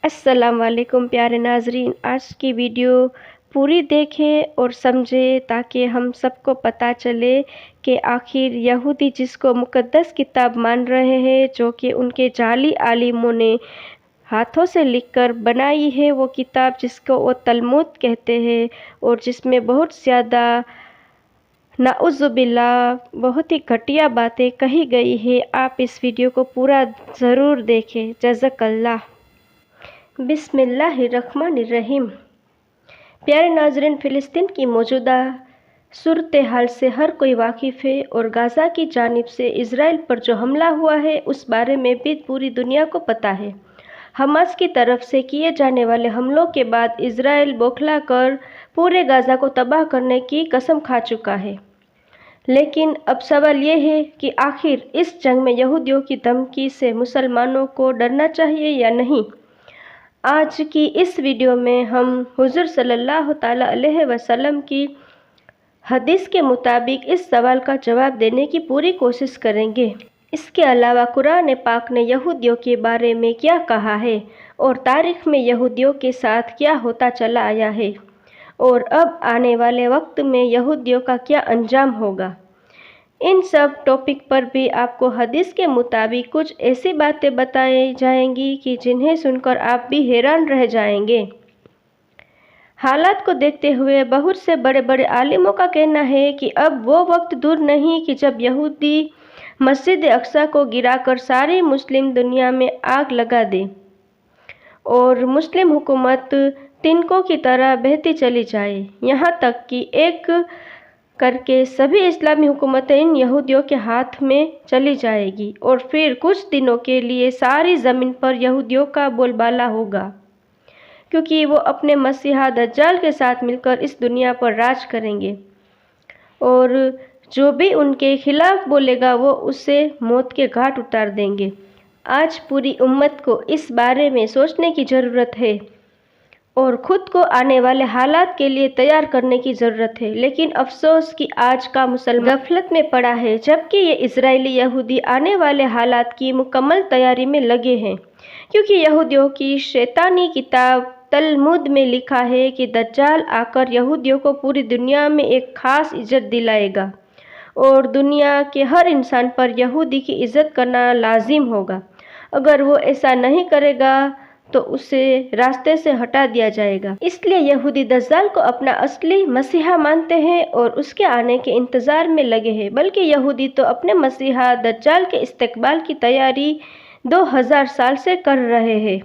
अस्सलाम वालेकुम प्यारे नाजरीन। आज की वीडियो पूरी देखें और समझें ताकि हम सबको पता चले कि आखिर यहूदी जिसको मुक़द्दस किताब मान रहे हैं, जो कि उनके जाली आलिमों ने हाथों से लिखकर बनाई है, वो किताब जिसको वो तलमुद कहते हैं और जिसमें बहुत ज़्यादा नाउज़ुबिल्लाह बहुत ही घटिया बातें कही गई है। आप इस वीडियो को पूरा ज़रूर देखें। जज़ाकल्लाह। बिस्मिल्लाहिर्रहमानिर्रहीम। प्यारे नाज़रीन, फ़िलिस्तीन की मौजूदा सूरत हाल से हर कोई वाकिफ़ है और गाज़ा की जानिब से इज़राइल पर जो हमला हुआ है उस बारे में भी पूरी दुनिया को पता है। हमास की तरफ से किए जाने वाले हमलों के बाद इज़राइल बौखला कर पूरे गाज़ा को तबाह करने की कसम खा चुका है। लेकिन अब सवाल ये है कि आखिर इस जंग में यहूदियों की धमकी से मुसलमानों को डरना चाहिए या नहीं। आज की इस वीडियो में हम हुज़ूर सल्लल्लाहु ताला अलैहि वसल्लम की हदीस के मुताबिक इस सवाल का जवाब देने की पूरी कोशिश करेंगे। इसके अलावा कुरान पाक ने यहूदियों के बारे में क्या कहा है और तारीख़ में यहूदियों के साथ क्या होता चला आया है और अब आने वाले वक्त में यहूदियों का क्या अंजाम होगा। इन सब टॉपिक पर भी आपको हदीस के मुताबिक कुछ ऐसी बातें बताई जाएंगी कि जिन्हें सुनकर आप भी हैरान रह जाएंगे। हालात को देखते हुए बहुत से बड़े बड़े आलिमों का कहना है कि अब वो वक्त दूर नहीं कि जब यहूदी मस्जिद अक्सा को गिराकर सारी मुस्लिम दुनिया में आग लगा दे और मुस्लिम हुकूमत तिनकों की तरह बहती चली जाए, यहाँ तक कि एक करके सभी इस्लामी हुकूमतें इन यहूदियों के हाथ में चली जाएगी और फिर कुछ दिनों के लिए सारी ज़मीन पर यहूदियों का बोलबाला होगा, क्योंकि वो अपने मसीहा दज्जाल के साथ मिलकर इस दुनिया पर राज करेंगे और जो भी उनके खिलाफ बोलेगा वो उसे मौत के घाट उतार देंगे। आज पूरी उम्मत को इस बारे में सोचने की ज़रूरत है और ख़ुद को आने वाले हालात के लिए तैयार करने की ज़रूरत है। लेकिन अफसोस कि आज का मुसलमान गफलत में पड़ा है, जबकि ये इजरायली यहूदी आने वाले हालात की मुकम्मल तैयारी में लगे हैं, क्योंकि यहूदियों की शैतानी किताब तलमुद में लिखा है कि दज्जाल आकर यहूदियों को पूरी दुनिया में एक ख़ास इज़्ज़त दिलाएगा और दुनिया के हर इंसान पर यहूदी की इज़्ज़त करना लाजिम होगा। अगर वो ऐसा नहीं करेगा तो उसे रास्ते से हटा दिया जाएगा। इसलिए यहूदी दज्जाल को अपना असली मसीहा मानते हैं और उसके आने के इंतज़ार में लगे हैं, बल्कि यहूदी तो अपने मसीहा दज्जाल के इस्तकबाल की तैयारी 2000 साल से कर रहे हैं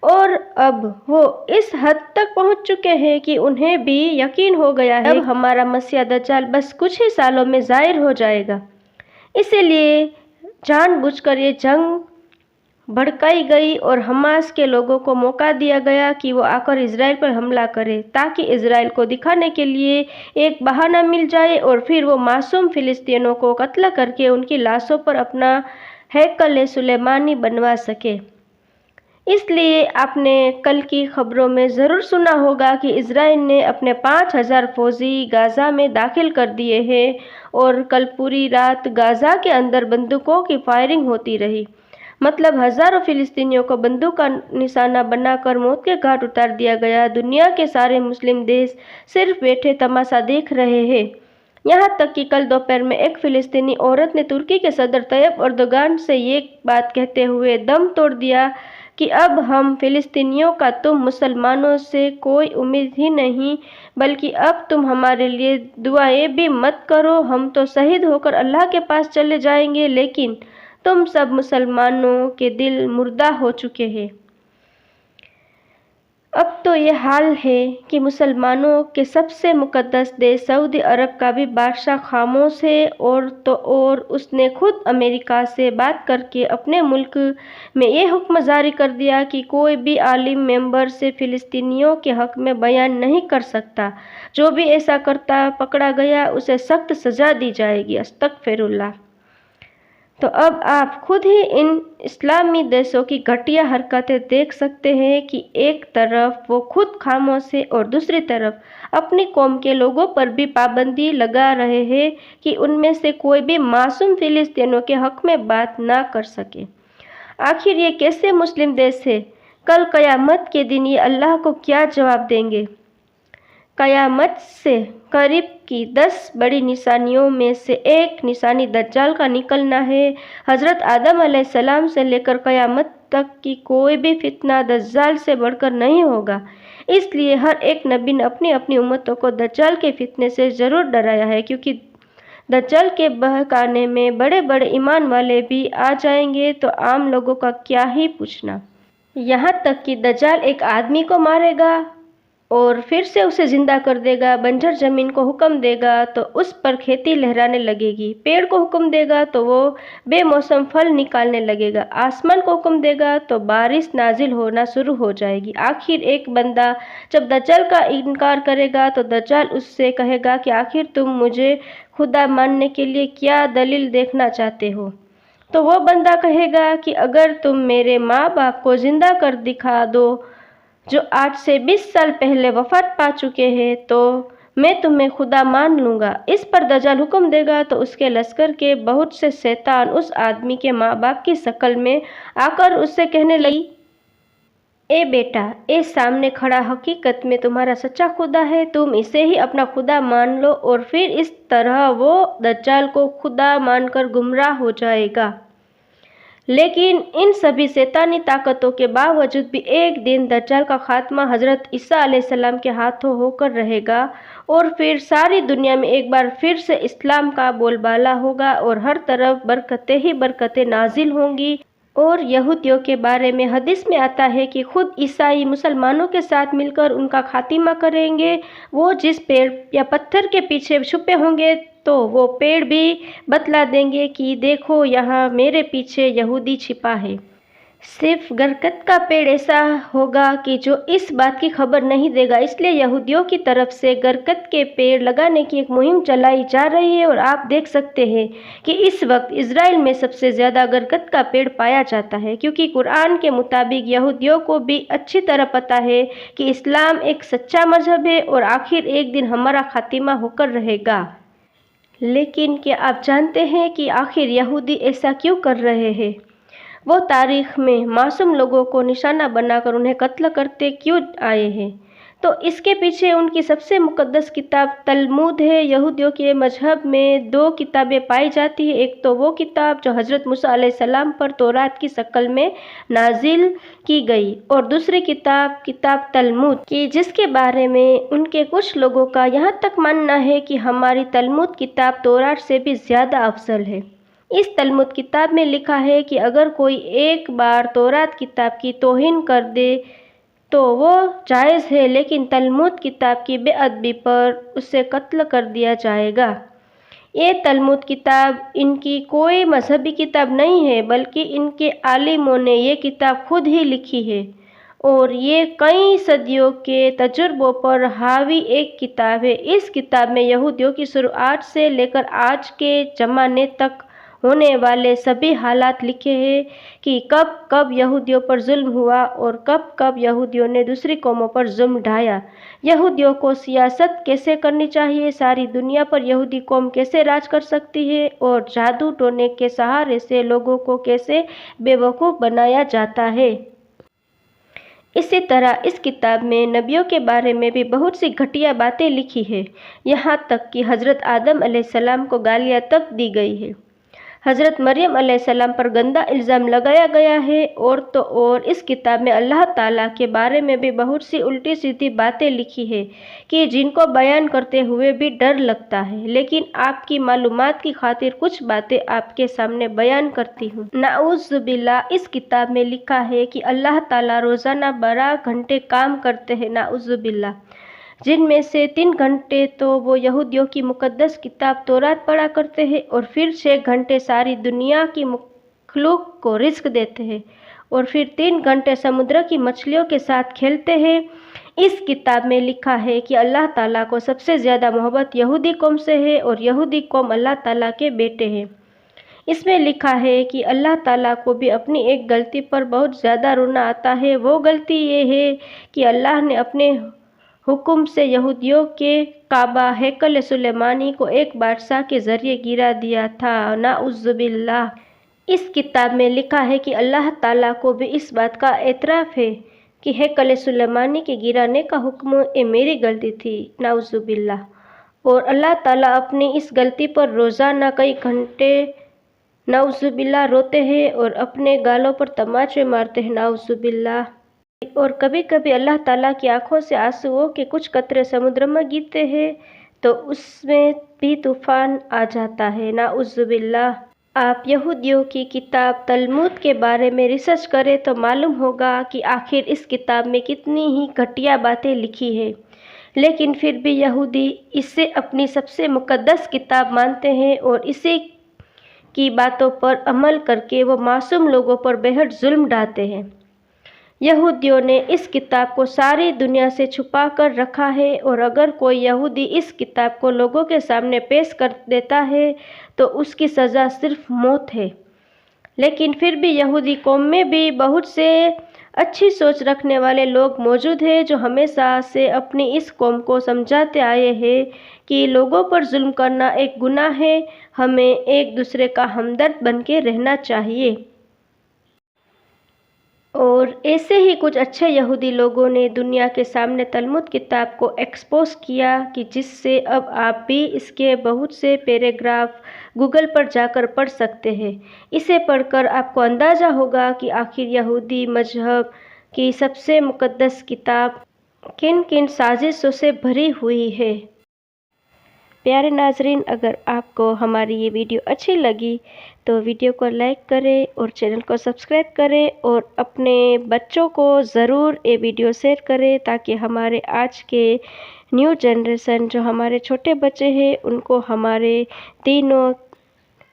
और अब वो इस हद तक पहुंच चुके हैं कि उन्हें भी यकीन हो गया है अब हमारा मसीहा दज्जाल बस कुछ ही सालों में ज़ाहिर हो जाएगा। इसीलिए जानबूझकर ये जंग भड़काई गई और हमास के लोगों को मौका दिया गया कि वो आकर इज़राइल पर हमला करे, ताकि इज़राइल को दिखाने के लिए एक बहाना मिल जाए और फिर वो मासूम फ़िलिस्तीनियों को कत्ल करके उनकी लाशों पर अपना हैकल सुलेमानी बनवा सके। इसलिए आपने कल की खबरों में ज़रूर सुना होगा कि इज़राइल ने अपने 5000 फौजी गाज़ा में दाखिल कर दिए हैं और कल पूरी रात गाज़ा के अंदर बंदूकों की फायरिंग होती रही। मतलब हज़ारों फ़िलिस्तीनियों को बंदूक का निशाना बनाकर मौत के घाट उतार दिया गया। दुनिया के सारे मुस्लिम देश सिर्फ बैठे तमाशा देख रहे हैं। यहाँ तक कि कल दोपहर में एक फ़िलिस्तीनी औरत ने तुर्की के सदर तैयब एर्दोगान से ये बात कहते हुए दम तोड़ दिया कि अब हम फ़िलिस्तीनियों का तुम मुसलमानों से कोई उम्मीद ही नहीं, बल्कि अब तुम हमारे लिए दुआएं भी मत करो, हम तो शहीद होकर अल्लाह के पास चले जाएंगे, लेकिन तुम सब मुसलमानों के दिल मुर्दा हो चुके हैं। अब तो ये हाल है कि मुसलमानों के सबसे मुक़द्दस देश सऊदी अरब का भी बादशाह खामोश है और तो और उसने खुद अमेरिका से बात करके अपने मुल्क में ये हुक्म जारी कर दिया कि कोई भी आलिम मेंबर से फ़िलिस्तीनियों के हक़ में बयान नहीं कर सकता। जो भी ऐसा करता पकड़ा गया उसे सख्त सज़ा दी जाएगी। अस्तगफिरुल्लाह। तो अब आप खुद ही इन इस्लामी देशों की घटिया हरकतें देख सकते हैं कि एक तरफ वो खुद खामोश है और दूसरी तरफ अपनी कौम के लोगों पर भी पाबंदी लगा रहे हैं कि उनमें से कोई भी मासूम फ़िलिस्तीनियों के हक़ में बात ना कर सके। आखिर ये कैसे मुस्लिम देश है? कल क़यामत के दिन ये अल्लाह को क्या जवाब देंगे? क़यामत से करीब की 10 बड़ी निशानियों में से एक निशानी दज्जाल का निकलना है। हज़रत आदम अलैहिस्सलाम से लेकर क़यामत तक की कोई भी फितना दज्जाल से बढ़कर नहीं होगा। इसलिए हर एक नबी ने अपनी अपनी उम्मतों को दज्जाल के फितने से ज़रूर डराया है, क्योंकि दज्जाल के बहकाने में बड़े बड़े ईमान वाले भी आ जाएंगे तो आम लोगों का क्या ही पूछना। यहाँ तक कि दज्जाल एक आदमी को मारेगा और फिर से उसे जिंदा कर देगा। बंजर जमीन को हुक्म देगा तो उस पर खेती लहराने लगेगी। पेड़ को हुक्म देगा तो वो बेमौसम फल निकालने लगेगा। आसमान को हुक्म देगा तो बारिश नाजिल होना शुरू हो जाएगी। आखिर एक बंदा जब दज्जाल का इनकार करेगा तो दज्जाल उससे कहेगा कि आखिर तुम मुझे खुदा मानने के लिए क्या दलील देखना चाहते हो? तो वो बंदा कहेगा कि अगर तुम मेरे माँ बाप को जिंदा कर दिखा दो जो आज से 20 साल पहले वफात पा चुके हैं, तो मैं तुम्हें खुदा मान लूँगा। इस पर दज्जाल हुक्म देगा तो उसके लश्कर के बहुत से शैतान उस आदमी के माँ बाप की शक्ल में आकर उससे कहने लगी, ए बेटा, ए सामने खड़ा हकीकत में तुम्हारा सच्चा खुदा है, तुम इसे ही अपना खुदा मान लो। और फिर इस तरह वो दज्जाल को खुदा मानकर गुमराह हो जाएगा। लेकिन इन सभी शैतानी ताकतों के बावजूद भी एक दिन दज्जाल का खात्मा हज़रत ईसा अलैहिस्सलाम के हाथों होकर रहेगा और फिर सारी दुनिया में एक बार फिर से इस्लाम का बोलबाला होगा और हर तरफ बरकतें ही बरकतें नाजिल होंगी। और यहूदियों के बारे में हदीस में आता है कि खुद ईसाई मुसलमानों के साथ मिलकर उनका खात्मा करेंगे। वो जिस पेड़ या पत्थर के पीछे छुपे होंगे तो वो पेड़ भी बतला देंगे कि देखो यहाँ मेरे पीछे यहूदी छिपा है। सिर्फ गरकत का पेड़ ऐसा होगा कि जो इस बात की खबर नहीं देगा। इसलिए यहूदियों की तरफ से गरकत के पेड़ लगाने की एक मुहिम चलाई जा रही है। और आप देख सकते हैं कि इस वक्त इज़राइल में सबसे ज़्यादा गरकत का पेड़ पाया जाता है, क्योंकि कुरान के मुताबिक यहूदियों को भी अच्छी तरह पता है कि इस्लाम एक सच्चा मजहब है और आखिर एक दिन हमारा खात्मा होकर रहेगा। लेकिन क्या आप जानते हैं कि आखिर यहूदी ऐसा क्यों कर रहे हैं? वो तारीख़ में मासूम लोगों को निशाना बनाकर उन्हें कत्ल करते क्यों आए हैं? तो इसके पीछे उनकी सबसे मुक़द्दस किताब तलमूद है। यहूदियों के मजहब में 2 किताबें पाई जाती हैं। एक तो वो किताब जो हज़रत मूसा अलैहिस्सलाम पर तौरात की शक्ल में नाजिल की गई, और दूसरी किताब तलमूद की, जिसके बारे में उनके कुछ लोगों का यहाँ तक मानना है कि हमारी तलमूद किताब तौरात से भी ज़्यादा अफजल है। इस तलमूद किताब में लिखा है कि अगर कोई एक बार तौरात किताब की तौहीन कर दे तो वो जायज़ है, लेकिन तलमूद किताब की बेअदबी पर उसे कत्ल कर दिया जाएगा। ये तलमूद किताब इनकी कोई मजहबी किताब नहीं है, बल्कि इनके आलिमों ने ये किताब खुद ही लिखी है और ये कई सदियों के तजुर्बों पर हावी एक किताब है। इस किताब में यहूदियों की शुरुआत से लेकर आज के ज़माने तक होने वाले सभी हालात लिखे हैं कि कब कब यहूदियों पर जुल्म हुआ और कब कब यहूदियों ने दूसरी कौमों पर जुल्म ढाया। यहूदियों को सियासत कैसे करनी चाहिए, सारी दुनिया पर यहूदी कौम कैसे राज कर सकती है और जादू टोने के सहारे से लोगों को कैसे बेवकूफ़ बनाया जाता है। इसी तरह इस किताब में नबियों के बारे में भी बहुत सी घटिया बातें लिखी है। यहाँ तक कि हज़रत आदम अलैहिस्सलाम को गालियाँ तक दी गई है। हज़रत मरियम अलैहिस्सलाम पर गंदा इल्ज़ाम लगाया गया है। और तो और इस किताब में अल्लाह ताला के बारे में भी बहुत सी उल्टी सीधी बातें लिखी है कि जिनको बयान करते हुए भी डर लगता है। लेकिन आपकी मालूमात की खातिर कुछ बातें आपके सामने बयान करती हूँ। नाउज़ु बिल्लाह, इस किताब में लिखा है कि अल्लाह ताला रोज़ाना 12 घंटे काम करते हैं, नाउज़ु बिल्लाह, जिनमें से 3 घंटे तो वो यहूदियों की मुक़द्दस किताब तौरात पढ़ा करते हैं और फिर 6 घंटे सारी दुनिया की मखलूक को रिज़्क़ देते हैं और फिर 3 घंटे समुद्र की मछलियों के साथ खेलते हैं। इस किताब में लिखा है कि अल्लाह ताला को सबसे ज़्यादा मोहब्बत यहूदी कौम से है और यहूदी कौम अल्लाह ताला के बेटे हैं। इसमें लिखा है कि अल्लाह ताला को भी अपनी एक गलती पर बहुत ज़्यादा रोना आता है। वो गलती ये है कि अल्लाह ने अपने हुक्म से यहूदियों के काबा हैकल सुलेमानी को एक बादशाह के ज़रिए गिरा दिया था, नाउज़ु बिल्लाह। इस किताब में लिखा है कि अल्लाह ताला को भी इस बात का एतराफ़ है کہ हैकल सुलेमानी के गिराने का हुक्म ये मेरी गलती थी, नाउज़ुबिल्लाह। और अल्लाह ताला अपनी इस गलती पर रोज़ाना कई घंटे नाउज़ुबिल्लाह रोते हैं और अपने गालों पर तमाचे मारते हैं, नाउज़ुबिल्लाह। और कभी कभी अल्लाह ताला की आंखों से आंसुओं के कुछ कतरे समुद्र में गिरते हैं तो उसमें भी तूफान आ जाता है, नाउज़ुबिल्लाह। आप यहूदियों की किताब तलमुद के बारे में रिसर्च करें तो मालूम होगा कि आखिर इस किताब में कितनी ही घटिया बातें लिखी है, लेकिन फिर भी यहूदी इसे अपनी सबसे मुकद्दस किताब मानते हैं और इसी की बातों पर अमल करके वो मासूम लोगों पर बेहद जुल्म ढाते हैं। यहूदियों ने इस किताब को सारी दुनिया से छुपा कर रखा है और अगर कोई यहूदी इस किताब को लोगों के सामने पेश कर देता है तो उसकी सज़ा सिर्फ मौत है। लेकिन फिर भी यहूदी कौम में भी बहुत से अच्छी सोच रखने वाले लोग मौजूद हैं जो हमेशा से अपनी इस कौम को समझाते आए हैं कि लोगों पर जुल्म करना एक गुनाह है, हमें एक दूसरे का हमदर्द बन के रहना चाहिए। और ऐसे ही कुछ अच्छे यहूदी लोगों ने दुनिया के सामने तलमुद किताब को एक्सपोज किया कि जिससे अब आप भी इसके बहुत से पैराग्राफ गूगल पर जाकर पढ़ सकते हैं। इसे पढ़कर आपको अंदाज़ा होगा कि आखिर यहूदी मजहब की सबसे मुकद्दस किताब किन किन साजिशों से भरी हुई है। प्यारे नाजरीन, अगर आपको हमारी ये वीडियो अच्छी लगी तो वीडियो को लाइक करें और चैनल को सब्सक्राइब करें और अपने बच्चों को ज़रूर ये वीडियो शेयर करें ताकि हमारे आज के न्यू जनरेशन जो हमारे छोटे बच्चे हैं उनको हमारे दीन और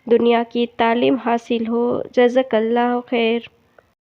दुनिया की तालीम हासिल हो। जज़ाकल्लाह खैर।